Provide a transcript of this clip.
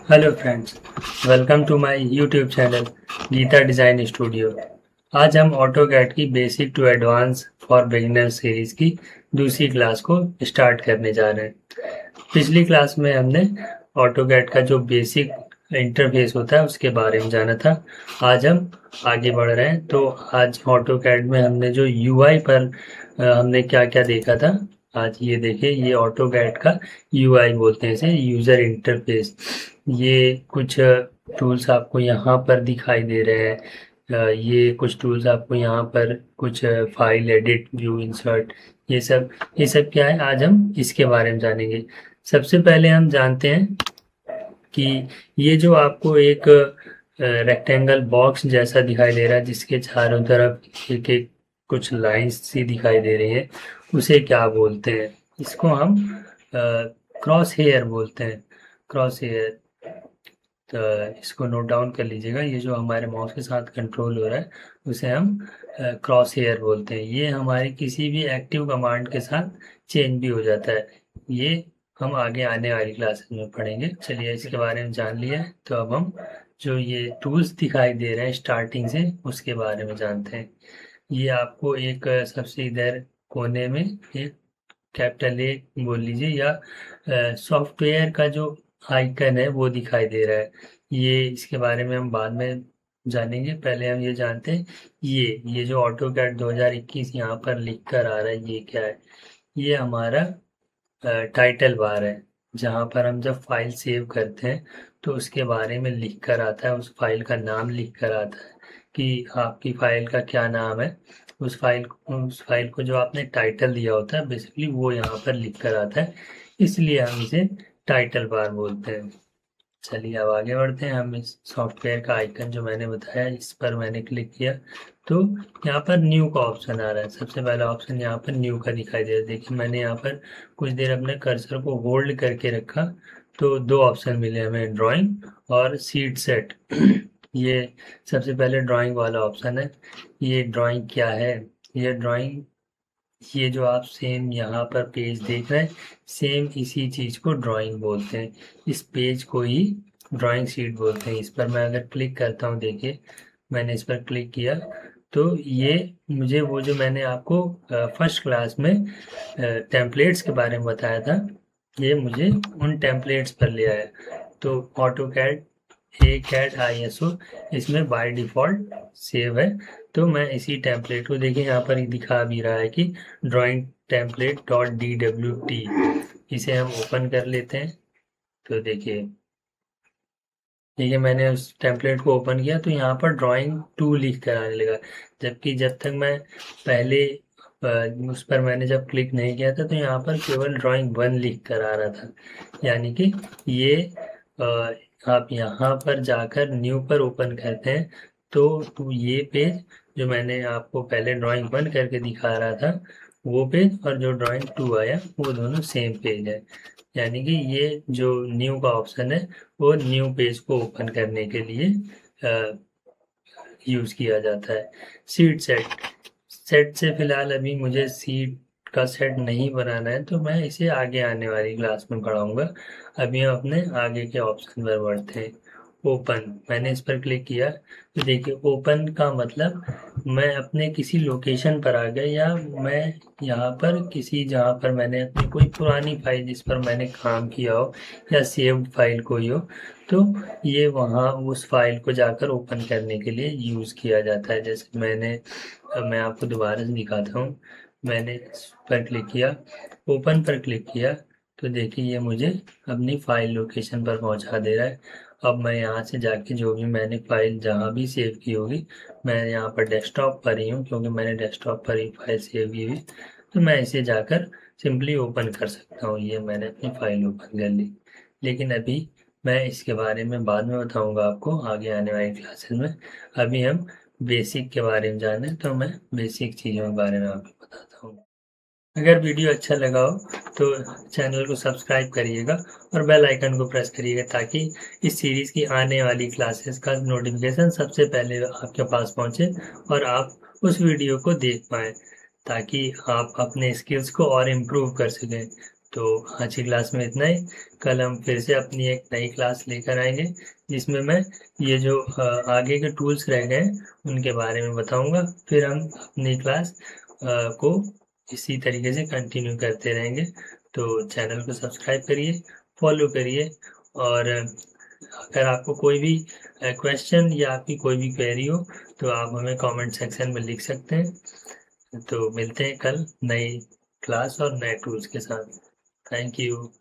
Hello friends, welcome to my YouTube channel Geeta design studio. आज हम AutoCAD की basic to advance for beginner series की दूसरी class को स्टार्ट करने जा रहे हैं। पिछली क्लास में हमने ऑटोकैड का जो बेसिक इंटरफेस होता है उसके बारे में जाना था। आज हम आगे बढ़ रहे हैं। तो आज ऑटोकैड में हमने जो यूआई पर हमने क्या क्या देखा था, आज ये देखिए। ये ऑटोकैड का यूआई बोलते हैं इसे, यूज़र इंटरफेस। ये कुछ टूल्स आपको यहाँ पर दिखाई दे रहे हैं। ये कुछ टूल्स आपको यहाँ पर कुछ फाइल एडिट, व्यू, इंसर्ट, ये सब क्या है, आज हम इसके बारे में जानेंगे। सबसे पहले हम जानते हैं कि ये जो आपको एक रेक्टेंगल बॉक्स जैसा दिखाई दे रहा है जिसके चारों तरफ एक एक कुछ लाइंस सी दिखाई दे रही है, उसे क्या बोलते हैं? इसको हम क्रॉस हेयर बोलते हैं। Cross hair. तो इसको नोट डाउन कर लीजिएगा। ये जो हमारे माउस के साथ कंट्रोल हो रहा है उसे हम क्रॉस हेयर बोलते हैं। ये हमारी किसी भी एक्टिव कमांड के साथ चेंज भी हो जाता है। ये हम आगे आने वाली क्लासेस में पढ़ेंगे। चलिए, इसके बारे में जान लिया है तो अब हम जो ये टूल्स दिखाई दे रहे हैं स्टार्टिंग से उसके बारे में जानते हैं। ये आपको एक सबसे इधर कोने में एक कैपिटल ए बोल लीजिए या सॉफ्टवेयर का जो आइकन है वो दिखाई दे रहा है। ये इसके बारे में हम बाद में जानेंगे। पहले हम ये जानते हैं, ये जो ऑटोकैड 2021 यहाँ पर लिख कर आ रहा है, ये क्या है? ये हमारा टाइटल बार है, जहाँ पर हम जब फाइल सेव करते हैं तो उसके बारे में लिख कर आता है, उस फाइल का नाम लिख कर आता है कि आपकी फाइल का क्या नाम है। उस फाइल को जो आपने टाइटल दिया होता है बेसिकली वो यहाँ पर लिख कर आता है, इसलिए हम इसे टाइटल बार बोलते हैं। चलिए, अब आगे बढ़ते हैं। हम इस सॉफ्टवेयर का आइकन जो मैंने बताया इस पर मैंने क्लिक किया तो यहाँ पर न्यू का ऑप्शन आ रहा है। सबसे पहला ऑप्शन यहाँ पर न्यू का दिखाई दे रहा है। देखिए, मैंने यहाँ पर कुछ देर अपने कर्सर को होल्ड करके रखा तो दो ऑप्शन मिले हमें, ड्राइंग और सीट सेट। ये सबसे पहले ड्राइंग वाला ऑप्शन है। ये ड्राइंग क्या है? ये ड्राइंग, ये जो आप सेम यहाँ पर पेज देख रहे हैं, सेम इसी चीज़ को ड्राइंग बोलते हैं। इस पेज को ही ड्राइंग शीट बोलते हैं। इस पर मैं अगर क्लिक करता हूँ, देखिए मैंने इस पर क्लिक किया तो ये मुझे वो जो मैंने आपको फर्स्ट क्लास में टेम्पलेट्स के बारे में बताया था, ये मुझे उन टेम्पलेट्स पर ले आया। तो ऑटोकैड ACAD ISO इसमें बाय डिफ़ॉल्ट सेव है। तो मैं इसी टेम्पलेट को, देखिए यहाँ पर ही दिखा भी रहा है कि ड्राइंग टेम्पलेट डॉट DWT, इसे हम ओपन कर लेते हैं। तो देखिए मैंने उस टेम्पलेट को ओपन किया तो यहाँ पर ड्राइंग 2 लिख कर आने लगा, जबकि जब तक मैं पहले उस पर मैंने जब क्लिक नहीं किया था तो यहाँ पर केवल ड्राइंग 1 लिख कर आ रहा था। यानी कि ये आप यहाँ पर जाकर न्यू पर ओपन करते हैं तो ये पेज जो मैंने आपको पहले ड्राइंग 1 करके दिखा रहा था वो पेज, और जो ड्राइंग 2 आया वो दोनों सेम पेज है। यानी कि ये जो न्यू का ऑप्शन है वो न्यू पेज को ओपन करने के लिए यूज़ किया जाता है। सीट सेट से फ़िलहाल अभी मुझे सीट का सेट नहीं बनाना है तो मैं इसे आगे आने वाली क्लास में पढ़ाऊँगा। अभी हम अपने आगे के ऑप्शन पर बढ़ते हैं। ओपन, मैंने इस पर क्लिक किया तो देखिए ओपन का मतलब मैं अपने किसी लोकेशन पर आ गया, या मैं यहाँ पर किसी, जहाँ पर मैंने अपनी कोई पुरानी फाइल जिस पर मैंने काम किया हो या सेव्ड फाइल कोई हो, तो ये वहाँ उस फाइल को जाकर ओपन करने के लिए यूज़ किया जाता है। जैसे मैं आपको दोबारा से दिखाता हूँ। मैंने इस पर क्लिक किया, ओपन पर क्लिक किया तो देखिए ये मुझे अपनी फ़ाइल लोकेशन पर पहुंचा दे रहा है। अब मैं यहाँ से जाके जो भी मैंने फ़ाइल जहाँ भी सेव की होगी, मैं यहाँ पर डेस्कटॉप पर ही हूँ क्योंकि मैंने डेस्कटॉप पर ही फ़ाइल सेव की हुई, तो मैं इसे जाकर सिंपली ओपन कर सकता हूँ। ये मैंने अपनी फ़ाइल ओपन कर ली। लेकिन अभी मैं इसके बारे में बाद में बताऊँगा आपको आगे आने वाली क्लासेस में। अभी हम बेसिक के बारे में जानें तो मैं बेसिक चीज़ों के बारे में आपको बताता हूँ। अगर वीडियो अच्छा लगा हो तो चैनल को सब्सक्राइब करिएगा और बेल आइकन को प्रेस करिएगा ताकि इस सीरीज़ की आने वाली क्लासेस का नोटिफिकेशन सबसे पहले आपके पास पहुंचे और आप उस वीडियो को देख पाएँ, ताकि आप अपने स्किल्स को और इम्प्रूव कर सकें। तो आज की क्लास में इतना ही। कल हम फिर से अपनी एक नई क्लास लेकर आएंगे जिसमें मैं ये जो आगे के टूल्स रह गए हैं उनके बारे में बताऊंगा। फिर हम अपनी क्लास को इसी तरीके से कंटिन्यू करते रहेंगे। तो चैनल को सब्सक्राइब करिए, फॉलो करिए, और अगर आपको कोई भी क्वेश्चन या आपकी कोई भी क्वेरी हो तो आप हमें कमेंट सेक्शन में लिख सकते हैं। तो मिलते हैं कल नई क्लास और नए टूल्स के साथ। Thank you.